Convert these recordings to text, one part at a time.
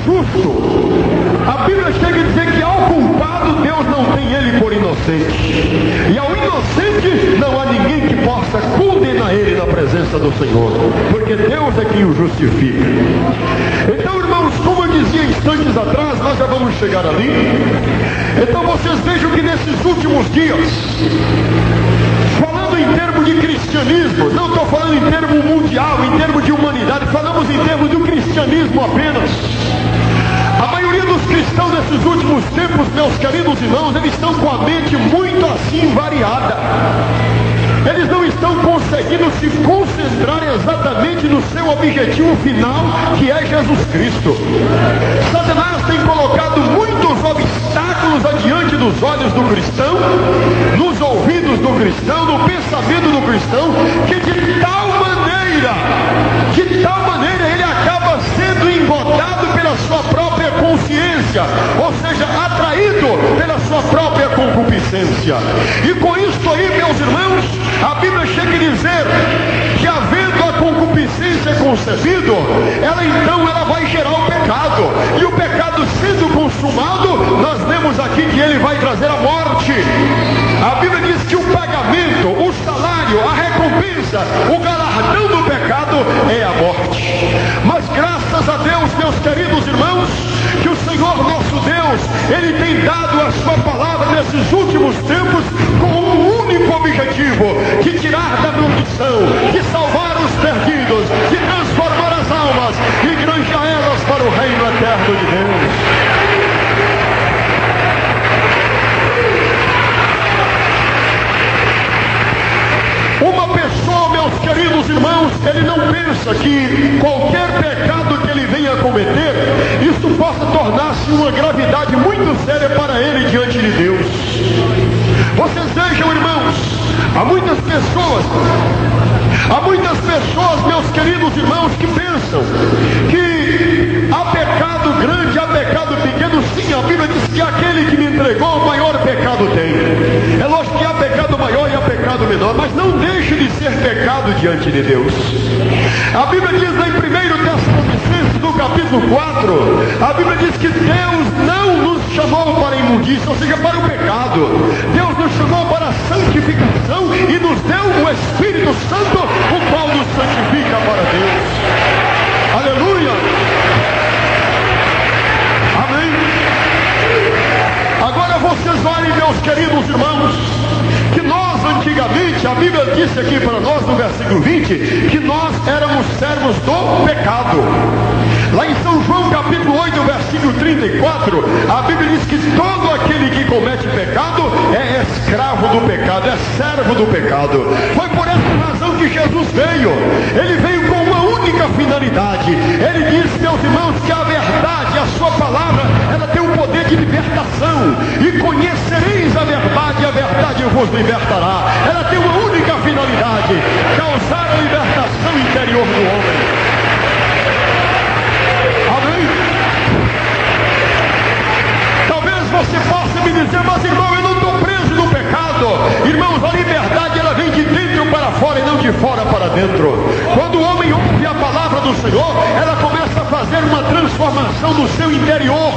justo. A Bíblia chega a dizer que ao culpado Deus não tem ele por inocente. E ao inocente não há ninguém que possa condenar ele na presença do Senhor, porque Deus é quem o justifica. Então, irmãos, como eu dizia instantes atrás, nós já vamos chegar ali. Então vocês vejam que nesses últimos dias, falando em termos de cristianismo, não estou falando em termos mundial, em termos de humanidade, falamos em termos do cristianismo apenas. A maioria dos cristãos nesses últimos tempos, meus queridos irmãos, eles estão com a mente muito assim variada. Eles não estão conseguindo se concentrar exatamente no seu objetivo final, que é Jesus Cristo. Satanás tem colocado muitos obstáculos adiante dos olhos do cristão, nos ouvidos do cristão, no pensamento do cristão, que de tal maneira ele acaba sendo engodado pela sua própria consciência, ou seja, atraído pela sua própria concupiscência. E com isso aí, meus irmãos, a Bíblia chega a dizer que havendo a concupiscência concebido, ela vai gerar o pecado. E o pecado sendo consumado, nós lemos aqui que ele vai trazer a morte. A Bíblia diz que o pagamento, o salário, a recompensa, o galardão do pecado é a morte. Mas graças a Deus, meus queridos irmãos, que o Senhor nosso Deus, ele tem dado a sua palavra nesses últimos tempos com um único objetivo: de tirar da maldição, de salvar os perdidos, de transformar as almas e granjear elas para o reino eterno de Deus. Uma pessoa, meus queridos irmãos, ele não pensa que qualquer pecado que ele venha a cometer, isso possa tornar-se uma gravidade muito séria para ele diante de Deus. Vocês vejam, irmãos, há muitas pessoas, meus queridos irmãos, que pensam que há pecado grande, há pecado pequeno. Sim, a Bíblia diz que aquele que me entregou, o maior pecado tem. É lógico que há pecado maior e há pecado menor, mas não deixe de ser pecado diante de Deus. A Bíblia diz lá em 1 Tessalonicenses, no capítulo 4, a Bíblia diz que Deus não nos chamou para a imundícia, ou seja, para o pecado. Deus nos chamou para a santificação e nos deu o Espírito Santo, o qual nos santifica para Deus. Aleluia! Amém? Agora vocês olhem, meus queridos irmãos, que nós antigamente, a Bíblia disse aqui para nós no versículo 20, que nós éramos servos do pecado. Lá em São João capítulo 8, versículo 34, a Bíblia diz que todo aquele que comete pecado é escravo do pecado, é servo do pecado. Foi por essa razão que Jesus veio. Ele veio com uma única finalidade. Ele disse, meus irmãos, que a verdade, a sua palavra, ela tem o poder de libertação. E conhecereis a verdade vos libertará. Ela tem uma única finalidade: causar a libertação interior do homem. Amém? Talvez você possa me dizer, mas irmão, eu não estou preso no pecado. Irmãos, a liberdade ela vem de dentro para fora e não de fora para dentro. Quando o homem ouve a palavra do Senhor, ela começa a fazer uma transformação no seu interior.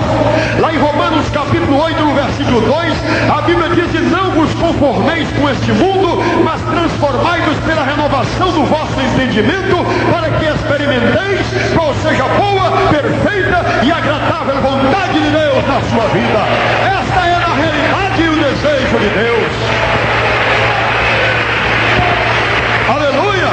Lá em Romanos capítulo 8, no versículo 2, a Bíblia diz: e não vos conformeis com este mundo, mas transformai-vos pela renovação do vosso entendimento, para que experimenteis qual seja a boa, perfeita e agradável vontade de Deus na sua vida. Esta é a realidade e o desejo de Deus. Aleluia!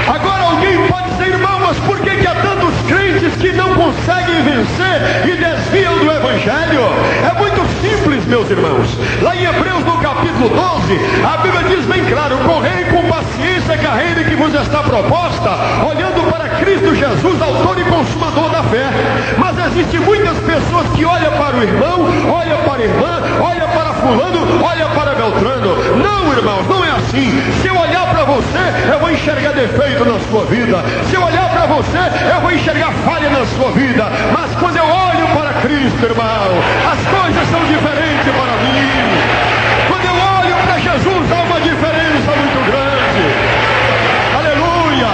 Agora alguém pode dizer, irmão, mas por que há tantos crentes que não conseguem vencer e desviam do Evangelho? É muito simples, meus irmãos. Lá em Hebreus no capítulo 12, a Bíblia diz bem claro: correi com paciência a carreira que vos está proposta, olhando para Cristo Jesus, autor e consumador da fé. Mas existem muitas pessoas que olham para o irmão, olham para a irmã, olham para fulano, olham para Beltrano. Não, irmãos, não é assim. Se eu olhar para você, eu vou enxergar defeito na sua vida. Se eu olhar para você, eu vou enxergar falha na sua vida. Mas quando eu olho para Cristo, irmão, as coisas são diferentes para mim. Quando eu olho para Jesus, há uma diferença muito grande. Aleluia!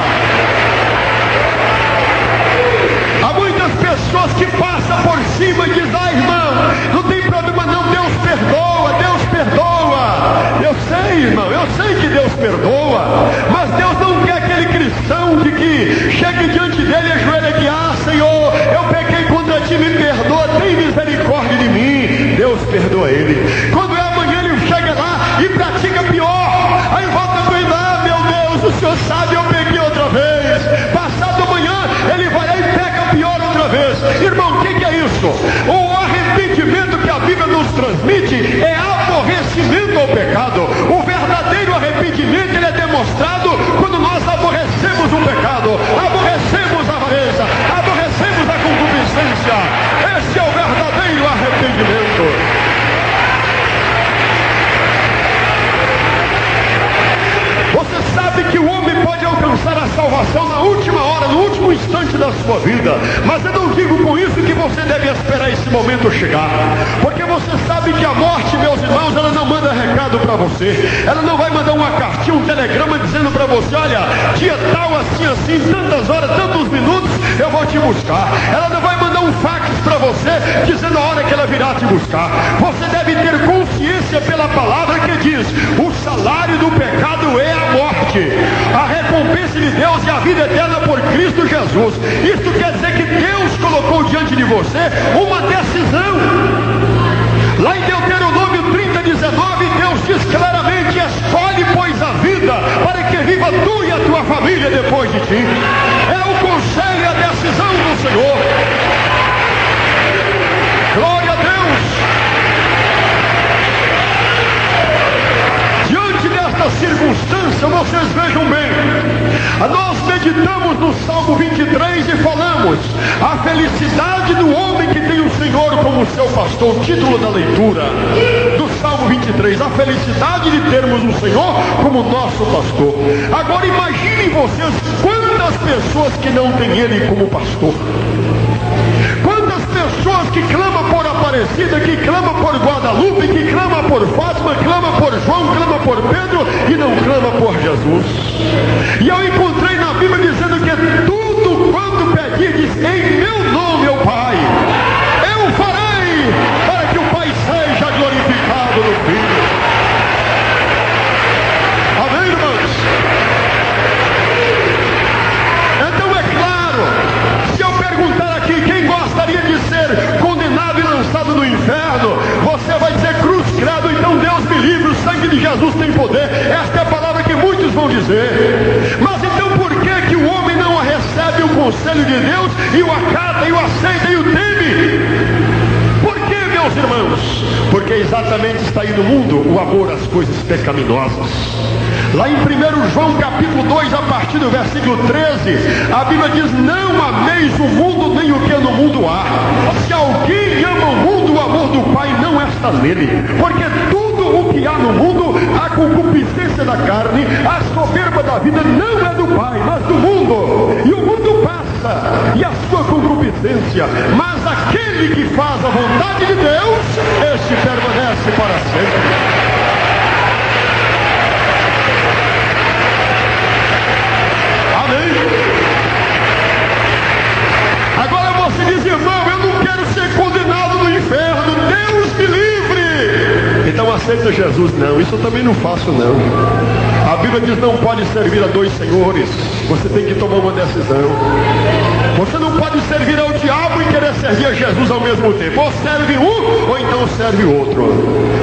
pecado, aborrecemos a avareza, aborrecemos a concupiscência. Esse é o verdadeiro arrependimento. Você sabe que o homem pode alcançar a salvação na última hora, no último instante da sua vida. Mas eu não digo com isso que você deve esperar esse momento chegar. Porque você sabe que a morte, meus irmãos, ela não manda recado para você. Ela não vai mandar uma cartinha, um telegrama dizendo para você: olha, dia tal, assim, tantas horas, tantos minutos, eu vou te buscar. Ela não vai mandar um fax para você dizendo a hora que ela virá te buscar. Você deve ter consciência pela palavra que diz: o salário do pecado é a morte, a recompensa de Deus é a vida eterna por Cristo Jesus. Isso quer dizer que Deus colocou diante de você uma decisão. Lá em Deuteronômio 30:19, Deus diz claramente: escolhe, pois, a vida, para que viva tu e a tua família depois de ti. É o conselho e a decisão do Senhor. Glória a Deus. Nesta circunstância, vocês vejam bem, nós meditamos no Salmo 23 e falamos: a felicidade do homem que tem o Senhor como seu pastor. O título da leitura do Salmo 23, a felicidade de termos o Senhor como nosso pastor. Agora imaginem vocês quantas pessoas que não têm Ele como pastor. Quantas pessoas que clamam por Aparecida, que clamam por Guadalupe, que clamam por Fátima, clamam por João, clamam por Pedro e não clamam por Jesus. E eu encontrei na Bíblia dizendo que tudo quanto pedirdes em meu nome, ó Pai, eu farei para que o Pai seja glorificado no Filho. Amém, irmãos? Então é claro, se eu perguntar aqui quem gostaria de ser condenado e lançado no inferno, você vai dizer: cruz, credo, então Deus me livre, o sangue de Jesus tem poder. Esta é a palavra que muitos vão dizer. Mas então por que o homem não recebe o conselho de Deus e o acata, e o aceita, e o teme? Por que, meus irmãos? Porque exatamente está aí no mundo o amor às coisas pecaminosas. Lá em 1 João capítulo 2, a partir do versículo 13, a Bíblia diz: não ameis o mundo nem o que no mundo há. Se alguém ama o mundo, o amor do Pai não está nele. Porque tudo o que há no mundo, a concupiscência da carne, a soberba da vida, não é do Pai, mas do mundo. E o mundo passa, e a sua concupiscência, mas aquele que faz a vontade de Deus, este permanece para sempre. Agora você diz: irmão, eu não quero ser condenado no inferno, Deus me livre. Então aceita Jesus. Não, isso eu também não faço, não. A Bíblia diz: não pode servir a dois senhores. Você tem que tomar uma decisão. Você não pode servir ao diabo e querer servir a Jesus ao mesmo tempo. Ou serve um, ou então serve outro.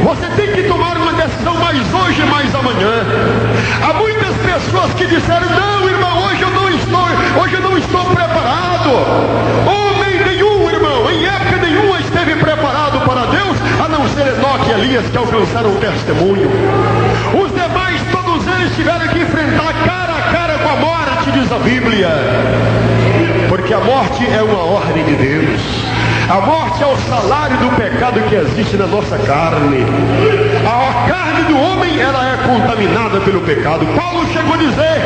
Você tem que tomar uma decisão, mais hoje, mais amanhã. Há muitas pessoas que disseram: não, irmão, hoje eu não estou preparado. Homem nenhum, irmão, em época nenhuma esteve preparado para Deus, a não ser Enoque e Elias, que alcançaram o testemunho. Os demais, todos eles tiveram que enfrentar cara a cara com a morte, diz a Bíblia. Porque a morte é uma ordem de Deus. A morte é o salário do pecado que existe na nossa carne. A carne do homem, ela é contaminada pelo pecado. Paulo chegou a dizer: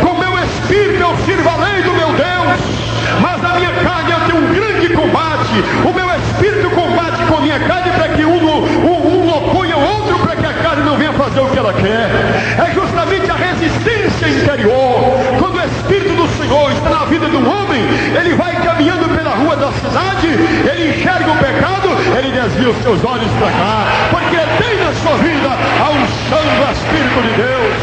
com meu espírito eu sirvo a lei do meu Deus, mas na minha carne eu tenho um grande combate. O meu espírito combate com a minha carne para que um oponha o outro, para que a carne não venha fazer o que ela quer. É justamente a resistência interior. Quando o Espírito do Senhor está na vida do homem, ele vai caminhando pela rua da cidade, ele enxerga o pecado, ele desvia os seus olhos para cá, porque tem na sua vida a unção do Espírito de Deus.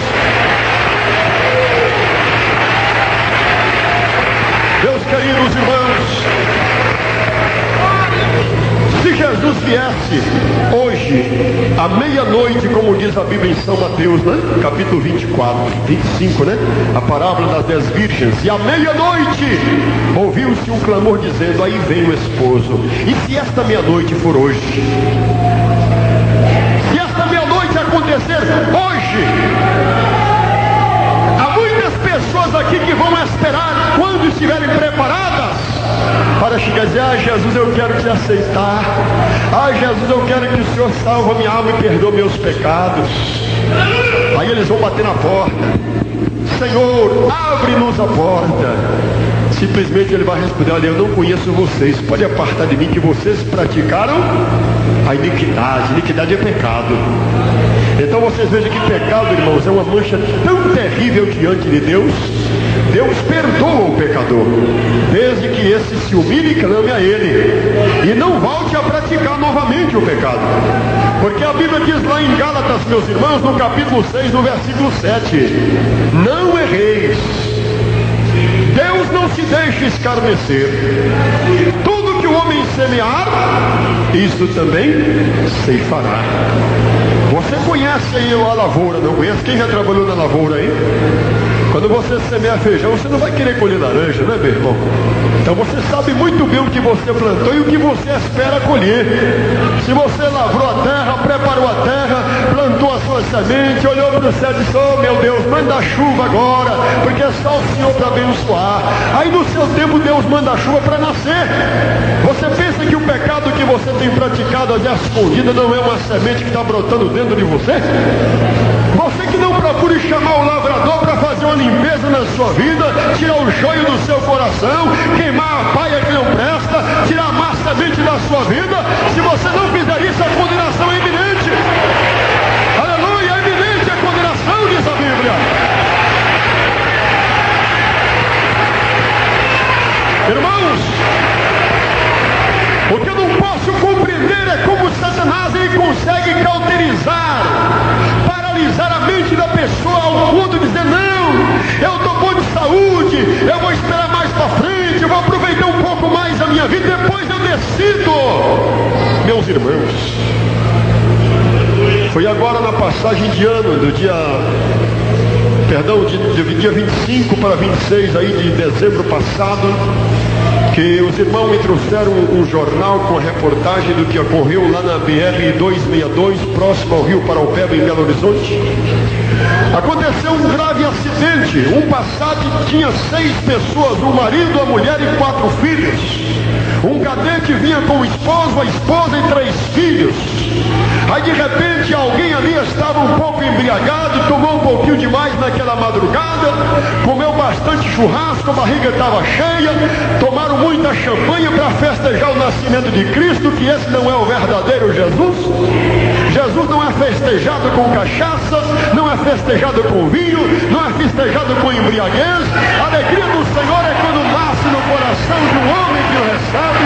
Meus queridos irmãos, se Jesus viesse hoje, à meia-noite, como diz a Bíblia em São Mateus, né? Capítulo 25, né? A parábola das 10 virgens. E à meia-noite, ouviu-se um clamor dizendo: aí vem o esposo. E se esta meia-noite for hoje? Se esta meia-noite acontecer hoje, há muitas quantas pessoas aqui que vão esperar quando estiverem preparadas para chegar e dizer: Jesus, eu quero te aceitar. Jesus, eu quero que o Senhor salve a minha alma e perdoe meus pecados. Aí eles vão bater na porta: Senhor, abre-nos a porta. Simplesmente ele vai responder: olha, eu não conheço vocês, pode apartar de mim, que vocês praticaram a iniquidade. Iniquidade é pecado. Então vocês vejam que pecado, irmãos, é uma mancha tão terrível diante de Deus. Deus perdoa o pecador, desde que esse se humilhe e clame a Ele, e não volte a praticar novamente o pecado. Porque a Bíblia diz lá em Gálatas, meus irmãos, no capítulo 6, no versículo 7: não erreis, Deus não se deixa escarnecer. Tudo que o homem semear, isso também ceifará. Você conhece aí a lavoura, não conhece? Quem já trabalhou na lavoura aí? Quando você semeia feijão, você não vai querer colher laranja, né, meu irmão? Então você sabe muito bem o que você plantou e o que você espera colher. Se você lavrou a terra, preparou a terra, plantou a sua semente, olhou para o céu e disse: oh meu Deus, manda chuva agora, porque é só o Senhor para abençoar. Aí no seu tempo Deus manda a chuva para nascer. Você pensa que o pecado que você tem praticado às escondidas não é uma semente que está brotando dentro de você? Você que não procure chamar o lavrador para fazer uma limpeza na sua vida, tirar o joio do seu coração, queimar a palha que não presta, tirar a má semente da sua vida. Se você não fizer isso, a condenação é iminente. Aleluia, é iminente a condenação, diz a Bíblia. Irmãos, o que eu não posso compreender é como Satanás ele consegue cauterizar, paralisar a mente da pessoa ao ponto de dizer: não, eu estou bom de saúde, eu vou esperar mais para frente, eu vou aproveitar um pouco mais a minha vida, depois eu decido. Meus irmãos, foi agora na passagem de ano, do dia 25 para 26 aí de dezembro passado, que os irmãos me trouxeram um jornal com a reportagem do que ocorreu lá na BR-262, próximo ao Rio Paraupeba, em Belo Horizonte. Aconteceu um grave acidente. Um Passat tinha 6 pessoas, um marido, a mulher e 4 filhos. Um cadete vinha com o esposo, a esposa e 3 filhos. Aí de repente alguém ali estava um pouco embriagado, tomou um pouquinho demais naquela madrugada, comeu bastante churrasco, a barriga estava cheia, tomaram muita champanhe para festejar o nascimento de Cristo, que esse não é o verdadeiro Jesus. Jesus não é festejado com cachaça, não é festejado com vinho, não é festejado com embriaguez. A alegria do Senhor é quando nasce no coração de um homem que o recebe.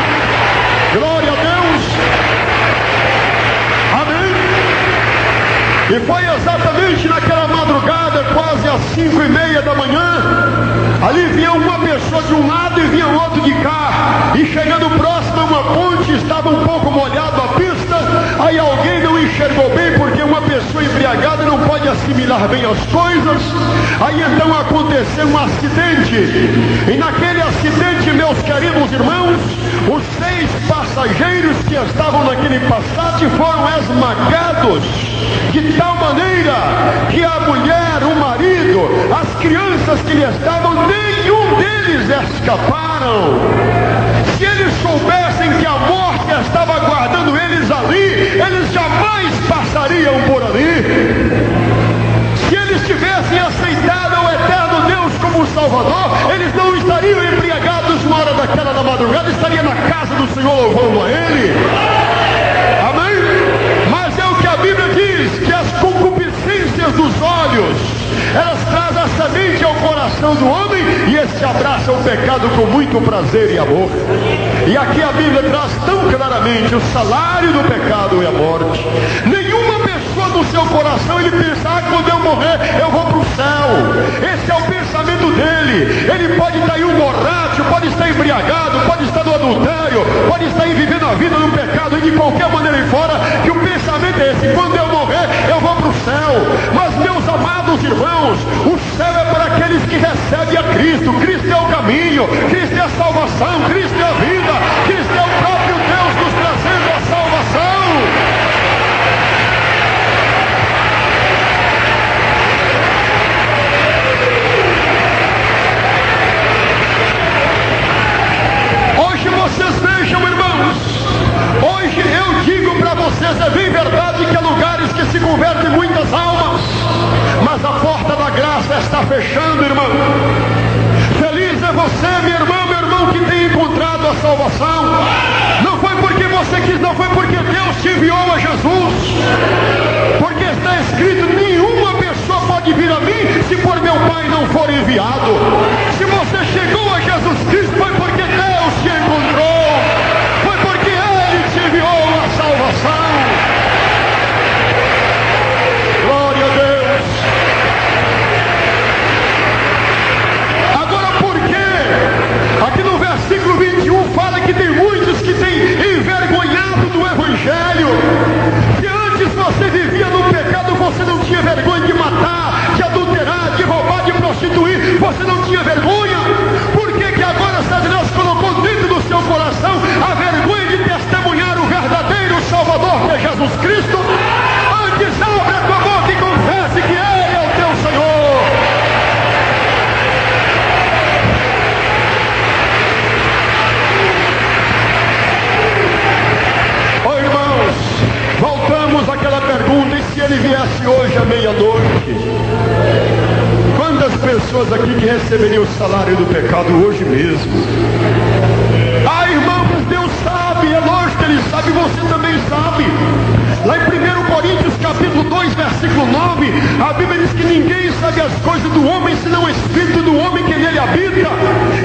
Glória a Deus. Amém. E foi exatamente naquela madrugada, quase às 5:30 da manhã, ali vinha uma pessoa de um lado e vinha outro de cá, e chegando próximo a uma ponte, estava um pouco molhado a pista. Aí alguém não enxergou bem, porque uma pessoa embriagada não pode assimilar bem as coisas. Aí então aconteceu um acidente, e naquele acidente, meus queridos irmãos, os 6 passageiros que estavam naquele Passat foram esmagados de tal maneira que a mulher, o marido, as crianças que lhe estavam, nenhum deles escaparam. Se eles soubessem que a morte estava aguardando eles ali, eles jamais passariam por ali. Se eles tivessem aceitado o eterno Deus como Salvador, eles não estariam embriagados uma hora daquela da madrugada, estariam na casa do Senhor louvando a Ele. Amém? Mas é o que a Bíblia diz, que as concupiscências dos olhos, elas trazem a semente ao coração do homem, e esse abraça o pecado com muito prazer e amor. E aqui a Bíblia traz tão claramente: o salário do pecado é a morte. Nenhuma pessoa no seu coração ele pensa: quando eu morrer eu vou para o céu. Esse é o pensamento dele. Ele pode estar aí um borracho, pode estar embriagado, pode estar no adultério, pode estar aí vivendo a vida no pecado, e de qualquer maneira aí fora, que o pensamento é esse: quando eu morrer eu vou para o céu. Mas meus amados irmãos, o céu é para aqueles que recebem a Cristo. Cristo é o caminho, Cristo é a salvação, Cristo é a vida, Cristo é o próprio Deus nos trazendo a salvação. vezes é bem verdade que há lugares que se convertem muitas almas, mas a porta da graça está fechando, irmão. Feliz é você, minha irmã, meu irmão, que tem encontrado a salvação. Não foi porque você quis, não foi porque Deus te enviou a Jesus. Porque está escrito: nenhuma pessoa pode vir a mim se por meu Pai não for enviado. Se você chegou a Jesus Cristo, foi porque Deus te encontrou. Foi porque Ele te enviou a salvação. Glória a Deus. Agora, por quê? Aqui no versículo 21 fala que tem muitos que têm envergonhado do Evangelho. Se antes você vivia no pecado, você não tinha vergonha de matar, de adulterar, de roubar, de prostituir, você não tinha vergonha. Por que que agora Satanás colocou dentro do seu coração a vergonha de testemunhar o verdadeiro Salvador, que é Jesus Cristo? Antes abra a tua boca e confesse que Ele é o teu Senhor. Oh, irmãos, voltamos àquela pergunta: e se Ele viesse hoje à meia-noite? Quantas pessoas aqui que receberiam o salário do pecado hoje mesmo? Ah, irmãos, Deus sabe, é lógico que Ele sabe, você também sabe. Lá em 1 Coríntios capítulo 2, versículo 9, a Bíblia diz que ninguém sabe as coisas do homem, senão o Espírito do homem que nele habita.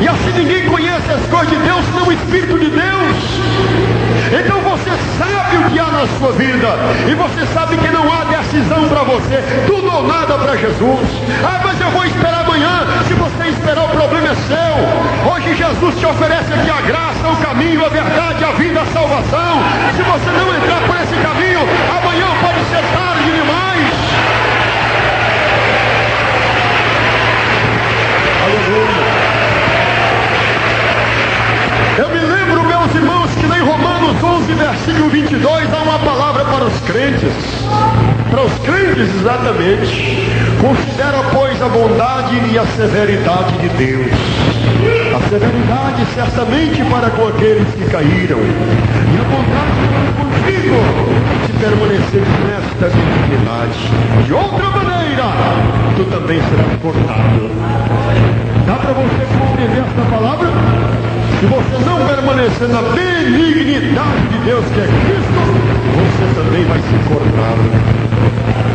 E assim ninguém conhece as coisas de Deus, senão o Espírito de Deus. Então você sabe o que há na sua vida, e você sabe que não há decisão para você, tudo ou nada para Jesus. Ah, mas eu vou esperar amanhã. Se você esperar, o problema é seu. Hoje Jesus te oferece aqui a graça, o caminho, a verdade, a vida, a salvação. Se você não entrar por esse caminho, amanhã pode ser tarde demais. Aleluia. Eu me lembro, meus irmãos, que lá em Romanos 11, versículo 22, há uma palavra para os crentes. Para os crentes, exatamente. Considera, pois, a bondade e a severidade de Deus. A severidade certamente para com aqueles que caíram, e a bondade para contigo, se permaneceres nesta benignidade. De outra maneira, tu também serás cortado. Dá para você compreender esta palavra? Se você não permanecer na benignidade de Deus, que é Cristo, você também vai ser cortado.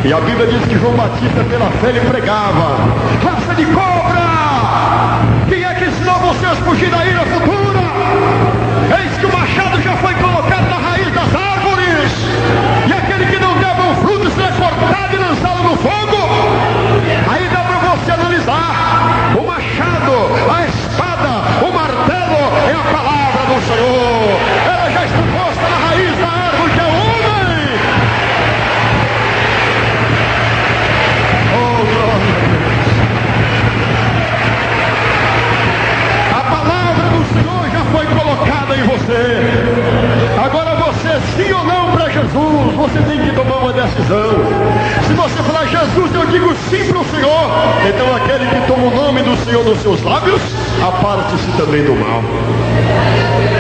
E a Bíblia diz que João Batista, pela fé, ele pregava: raça de cobra! Quem é que ensinou vocês a fugir da ira futura? Eis que o machado já foi colocado na raiz das árvores, e aquele que não der bom fruto será cortado e lançado no fogo. Aí dá para você analisar: o machado, a espada, o martelo é a palavra do Senhor. Ela já está posta na raiz da árvore, que é o homem. Oh, glória a Deus. A palavra do Senhor já foi colocada em você. Agora você, sim ou não para Jesus, você tem que tomar uma decisão. Se você falar: Jesus, eu digo sim para o Senhor, então aquele que toma o nome do Senhor nos seus lábios, aparte-se também do mal.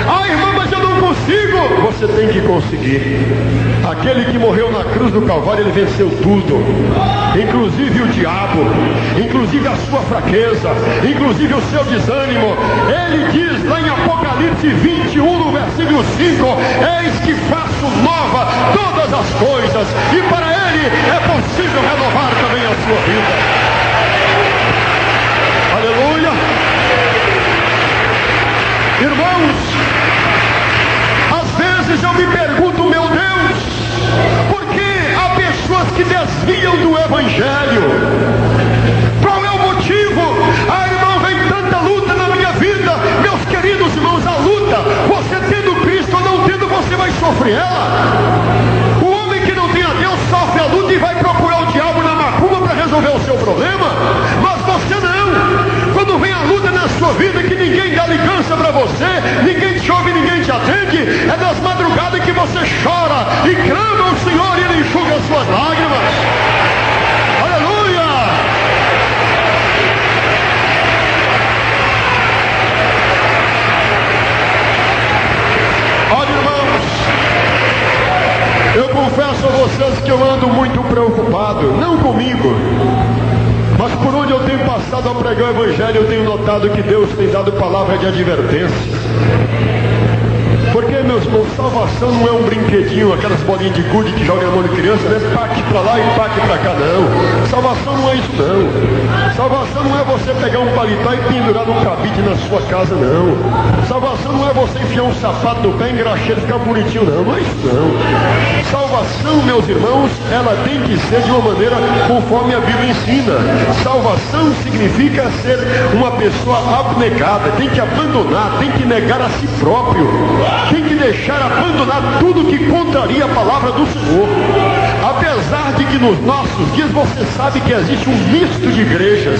Ah, irmão, mas eu não consigo. Você tem que conseguir. Aquele que morreu na cruz do Calvário, ele venceu tudo, inclusive o diabo, inclusive a sua fraqueza, inclusive o seu desânimo. Ele diz lá em Apocalipse 21, no versículo 5: eis que faço nova todas as coisas, e para ele é possível renovar também a sua vida. Aleluia. Irmãos, às vezes eu me pergunto: meu Deus, por que há pessoas que desviam do Evangelho? Qual é o motivo? Ah, irmão, vem tanta luta na minha vida. Meus queridos irmãos, a luta, você tendo Cristo ou não tendo, você vai sofrer ela. O homem que não tem a Deus sofre a luta e vai procurar o diabo na macumba para resolver o seu problema. Mas você não. Quando vem a luta na sua vida, que ninguém dá ligança para você, ninguém te ouve, ninguém te atende, é das madrugadas que você chora e clama ao Senhor, e Ele enxuga as suas lágrimas. Aleluia! Olha, irmãos, eu confesso a vocês que eu ando muito preocupado, não comigo, mas por onde eu tenho passado a pregar o Evangelho, eu tenho notado que Deus tem dado palavra de advertência. Porque, meus irmãos, salvação não é um brinquedinho, aquelas bolinhas de gude que joga na mão de criança, né? Paque pra lá e paque pra cá, não. Salvação não é isso, não. Salvação não é você pegar um paletó e pendurar no cabide na sua casa, não. Salvação não é você enfiar um sapato no pé, engraxar e ficar bonitinho, não. Não é isso, não. Salvação, meus irmãos, ela tem que ser de uma maneira conforme a Bíblia ensina. Salvação significa ser uma pessoa abnegada, tem que abandonar, tem que negar a si próprio. Tem que deixar abandonar tudo que contraria a palavra do Senhor. Apesar de que nos nossos dias você sabe que existe um misto de igrejas.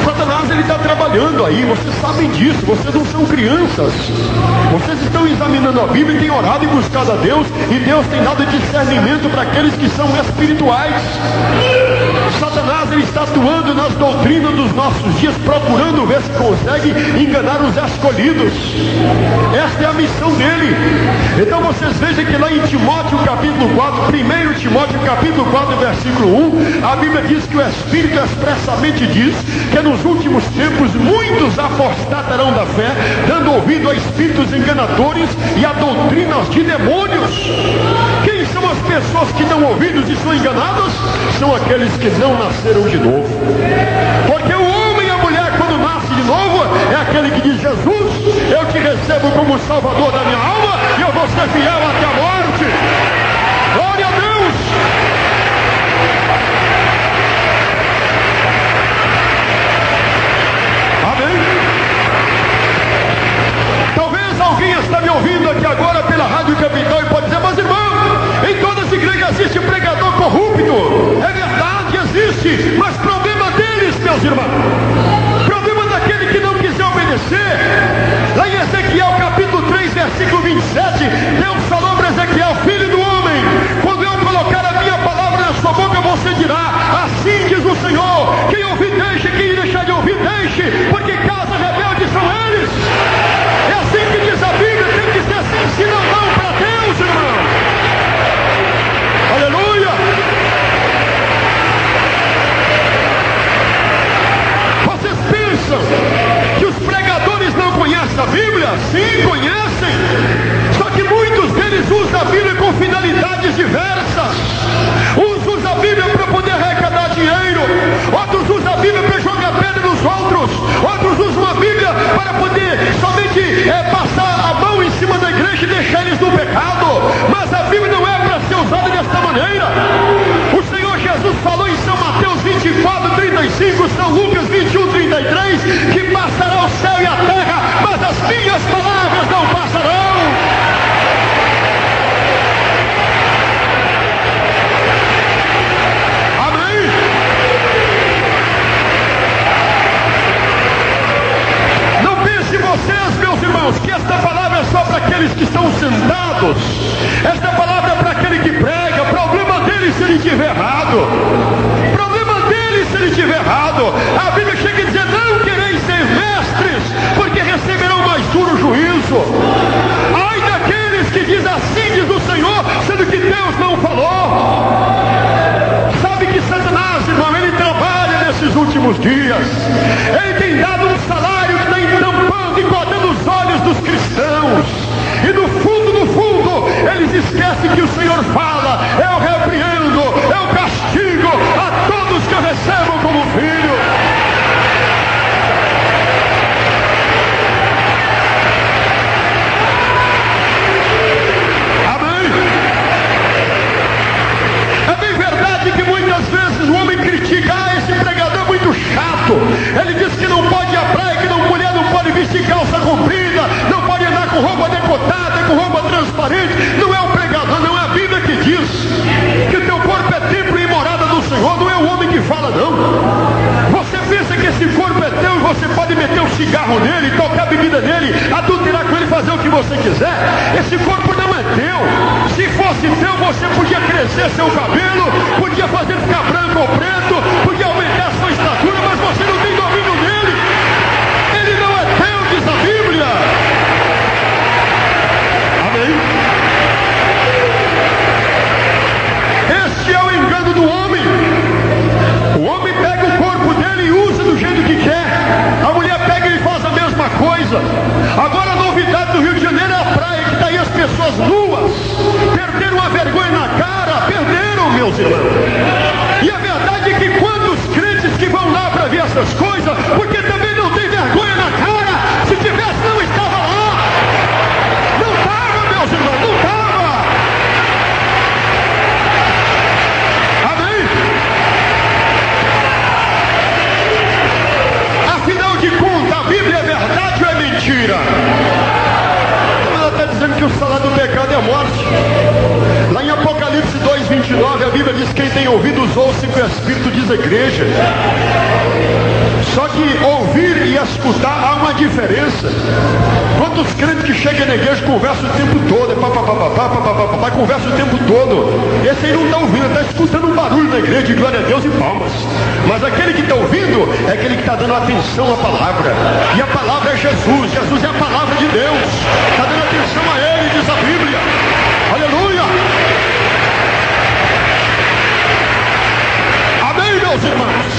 Satanás ele está trabalhando aí, vocês sabem disso, vocês não são crianças. Vocês estão examinando a Bíblia e têm orado e buscado a Deus, e Deus tem dado discernimento para aqueles que são espirituais. Satanás ele está atuando nas doutrinas dos nossos dias, procurando ver se consegue enganar os escolhidos. Esta é a missão dele. Então vocês vejam que lá em Timóteo capítulo 4, 1 Timóteo capítulo 4, versículo 1, a Bíblia diz que o Espírito expressamente diz que nos últimos tempos muitos apostatarão da fé, dando ouvido a espíritos enganadores e a doutrinas de demônios. Quem são as pessoas que dão ouvidos e são enganadas? São aqueles que não nasceram de novo. Porque o homem e a mulher, quando nasce de novo, é aquele que diz: Jesus, eu te recebo como Salvador da minha alma e eu vou ser fiel até a morte. Glória a Deus! Amém? Talvez alguém está me ouvindo aqui agora pela Rádio Capital e pode dizer: mas irmão, em todas as igrejas existe pregador corrupto. É verdade, existe, mas problema deles, meus irmãos. Problema daquele que não quiser obedecer. Lá em Ezequiel capítulo 3, versículo 27, Deus falou para Ezequiel: filho do homem, quando eu colocar a minha palavra na sua boca, você dirá: assim diz o Senhor, quem ouvir deixe, quem deixar de ouvir deixe, porque casa rebelde são eles. É assim que diz a Bíblia, tem que ser assim, se não para Deus, irmão. Aleluia! Vocês pensam que os pregadores não conhecem a Bíblia? Sim, conhecem. Só que muitos deles usam a Bíblia com finalidades diversas. Uns usam a Bíblia para poder arrecadar dinheiro, outros usam a Bíblia para jogar pedra nos outros, outros usam a Bíblia para poder somente passar a mão em cima da igreja e deixar eles no pecado. Mas a Bíblia não é para ser usada desta maneira. O Senhor Jesus falou em São Mateus 24, 35, São Lucas 21, 33, que passará o céu e a terra, mas as minhas palavras não passarão. Amém? Não pense vocês, meus irmãos, que esta palavra é só para aqueles que estão sentados. Esta palavra é para aquele que prega. Problema dele se ele estiver errado. Problema dele se ele estiver errado. A Bíblia chega a dizer: não quereis ser mestres, porque receberão mais duro juízo. Ai daqueles que dizem: assim diz o Senhor, sendo que Deus não falou. Sabe que Satanás, irmão, ele trabalha nesses últimos dias. Ele tem dado um salário que está entampando e cortando os olhos dos cristãos. E no fundo, eles esquecem que o Senhor fala: eu repreendo, eu castigo a todos que eu recebo como filho. Amém? É bem verdade que muitas vezes o homem critica: esse pregador é muito chato. Ele diz que não pode ir à praia, que mulher não pode vestir calça comprida, não pode andar com roupa decotada, com roupa transparente. Não é o pregador, não é a Bíblia que diz que o teu corpo é templo e morada do Senhor. Não é o homem que fala, não. Você pensa que esse corpo é teu e você pode meter um cigarro nele, tocar bebida nele, adulterar com ele, fazer o que você quiser? Esse corpo não é teu. Se fosse teu, você podia crescer seu cabelo, podia fazer ficar branco ou preto, podia aumentar a sua estatura, mas você não tem domínio nele. Ele não é teu, diz a Bíblia. Amém? a morte. Lá em Apocalipse 2:29, a Bíblia diz: quem tem ouvidos ouça o que o Espírito diz à igreja. Só que ouvir e escutar há uma diferença. Quantos crentes que chegam na igreja conversam o tempo todo, conversa o tempo todo. Esse aí não está ouvindo, está escutando um barulho na igreja de glória a Deus e palmas. Mas aquele que está ouvindo é aquele que está dando atenção à palavra. E a palavra é Jesus. Jesus é a palavra de Deus. Está dando atenção a Ele, diz a Bíblia. Aleluia! Amém, meus irmãos?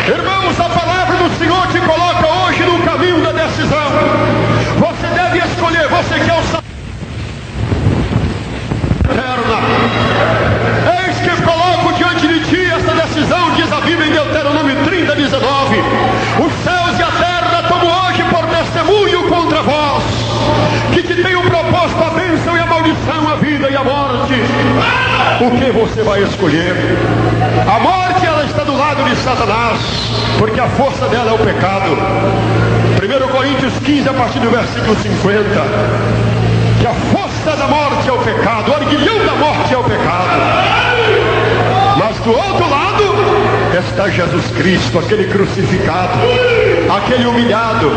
Irmãos, a palavra do Senhor te coloca hoje no caminho da decisão. Você deve escolher. Você quer o salvação eterna. Eis que coloco diante de ti esta decisão, diz a Bíblia em Deuteronômio 30:19. Os céus e a terra tomo hoje por testemunho contra vós, que te tenho proposto a bênção e a maldição, a vida e a morte. O que você vai escolher? A morte, ela está do lado de Satanás, porque a força dela é o pecado. 1 Coríntios 15, a partir do versículo 50. Que a força da morte é o pecado, o arguilhão da morte é o pecado. Mas do outro lado está Jesus Cristo, aquele crucificado, aquele humilhado,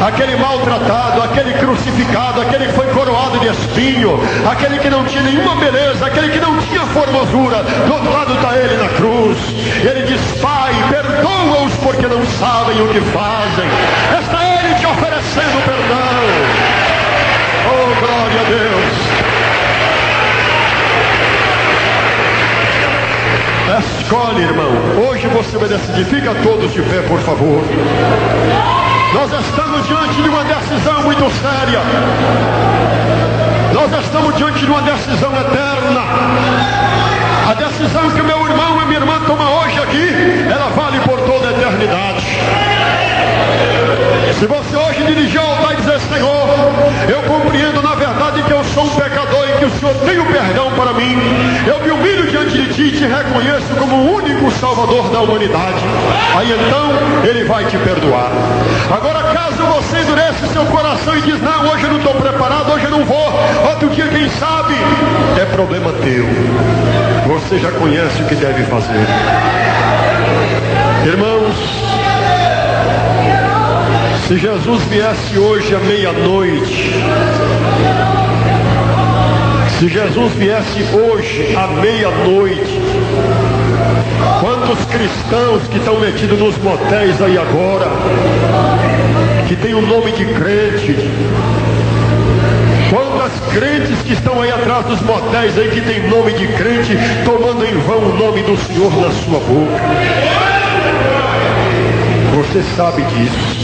aquele maltratado, aquele crucificado, aquele que foi coroado de espinho, aquele que não tinha nenhuma beleza, aquele que não tinha formosura. Do outro lado está ele na cruz. Ele diz: Pai, perdoa-os porque não sabem o que fazem. Está ele te oferecendo perdão. Oh, glória a Deus. Escolhe, irmão. Hoje você vai decidir. Fica todos de pé, por favor. Nós estamos diante de uma decisão muito séria. Nós estamos diante de uma decisão eterna. A decisão que o meu irmão e minha irmã tomam hoje aqui, ela vale por toda a eternidade. Se você hoje dirigir ao altar e dizer: Senhor, eu compreendo na verdade que eu sou um pecador e que o Senhor tem o perdão para mim, eu me humilho diante de Ti e te reconheço como o único Salvador da humanidade, aí então Ele vai te perdoar. Agora, caso você endurece seu coração e diz: não, hoje eu não estou preparado, hoje eu não vou, outro dia quem sabe, é problema teu. Você já conhece o que deve fazer. Irmãos, se Jesus viesse hoje à meia-noite, se Jesus viesse hoje à meia-noite, quantos cristãos que estão metidos nos motéis aí agora, que tem o nome de crente, quantas crentes que estão aí atrás dos motéis aí, que tem nome de crente, tomando em vão o nome do Senhor na sua boca. Você sabe disso.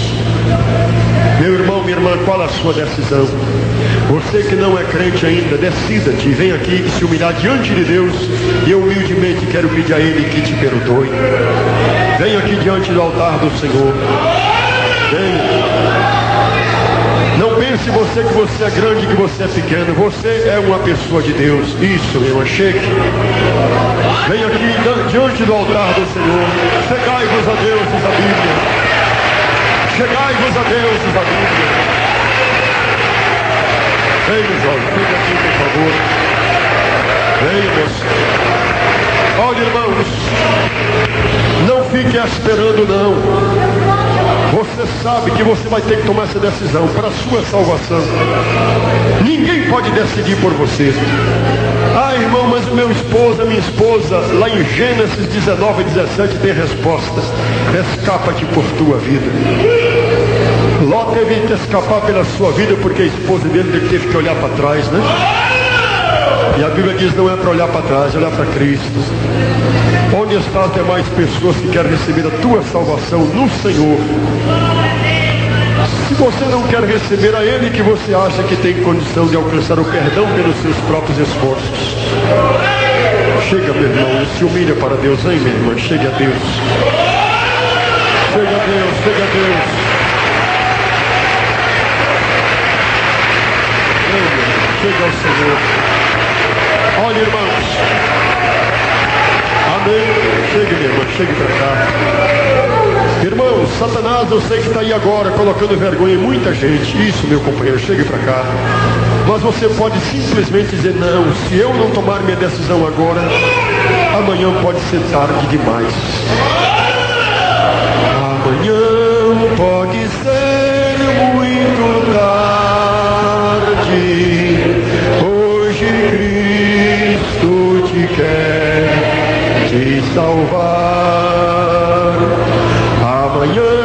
Meu irmão, minha irmã, qual a sua decisão? Você que não é crente ainda, decida-te, vem aqui e se humilhar diante de Deus. E eu humildemente quero pedir a Ele que te perdoe. Vem aqui diante do altar do Senhor. Vem. Não pense você que você é grande, que você é pequeno. Você é uma pessoa de Deus. Isso, meu irmão, chegue. Vem aqui diante do altar do Senhor. Chegai-vos a Deus, diz a Bíblia. Chegai-vos a Deus, diz a Bíblia. Venha, João, fica aqui, por favor. Venha, moço. Olha, irmãos, não fique esperando, não. Você sabe que você vai ter que tomar essa decisão para a sua salvação. Ninguém pode decidir por você. Ah, irmão, mas o meu esposo, a minha esposa, lá em Gênesis 19:17 tem resposta. Escapa-te por tua vida. Ló teve que escapar pela sua vida porque a esposa dele teve que olhar para trás, né? E a Bíblia diz: não é para olhar para trás, é olhar para Cristo. Onde estão as demais pessoas que querem receber a tua salvação no Senhor? Se você não quer receber a Ele, que você acha que tem condição de alcançar o perdão pelos seus próprios esforços, chega, meu irmão, e se humilha para Deus. Hein, minha irmã? Chegue a Deus. Chega a Deus, chega a Deus. Chega ao Senhor. Olha, irmãos. Amém. Chegue, minha irmã, chegue para cá. Irmãos, Satanás, eu sei que está aí agora colocando vergonha em muita gente. Isso, meu companheiro, chegue para cá. Mas você pode simplesmente dizer: não, se eu não tomar minha decisão agora, amanhã pode ser tarde demais. Amanhã pode ser muito tarde. Hoje Cristo te quer te salvar. Amanhã